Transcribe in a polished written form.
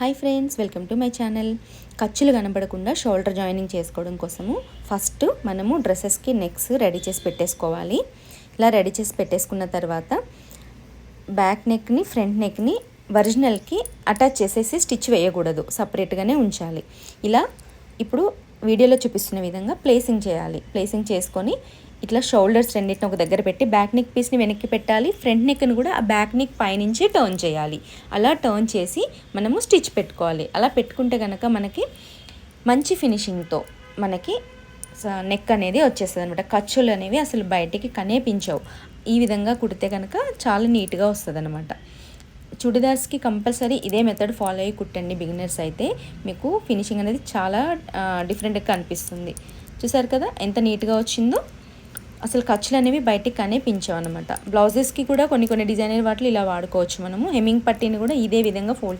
Hi friends, welcome to my channel. ఖర్చులు కనబడకుండా shoulder joining చేసుకోవడం కోసము ఫస్ట్ మనము డ్రెస్సెస్కి నెక్స్ రెడీ చేసి పెట్టేసుకోవాలి. ఇలా రెడీ చేసి పెట్టేసుకున్న తర్వాత బ్యాక్ నెక్ని ఫ్రంట్ నెక్ని ఒరిజినల్కి అటాచ్ చేసేసి స్టిచ్ వేయకూడదు, సపరేట్గానే ఉంచాలి. ఇలా ఇప్పుడు వీడియోలో చూపిస్తున్న విధంగా ప్లేసింగ్ చేయాలి. ప్లేసింగ్ చేసుకొని ఇట్లా షోల్డర్స్ రెండింటిని ఒక దగ్గర పెట్టి బ్యాక్ నెక్ పీస్ని వెనక్కి పెట్టాలి. ఫ్రంట్ నెక్ని కూడా ఆ బ్యాక్ నెక్ పైనుంచి టర్న్ చేయాలి. అలా టర్న్ చేసి మనము స్టిచ్ పెట్టుకోవాలి. అలా పెట్టుకుంటే కనుక మనకి మంచి ఫినిషింగ్తో మనకి నెక్ అనేది వచ్చేస్తుంది అనమాట. ఖర్చులు అనేవి అసలు బయటికి కనిపించవు. ఈ విధంగా కుడితే కనుక చాలా నీట్గా వస్తుంది అనమాట. చుడిదార్స్కి కంపల్సరీ ఇదే మెథడ్ ఫాలో అయ్యి కుట్టండి. బిగినర్స్ అయితే మీకు ఫినిషింగ్ అనేది చాలా డిఫరెంట్గా కనిపిస్తుంది. చూసారు కదా ఎంత నీట్గా వచ్చిందో. అసలు ఖర్చులు అనేవి బయటికి కనిపించవు అనమాట. బ్లౌజెస్కి కూడా కొన్ని డిజైనర్ వాటిలో ఇలా వాడుకోవచ్చు మనము. హెమ్మింగ్ పట్టీని కూడా ఇదే విధంగా ఫోల్డ్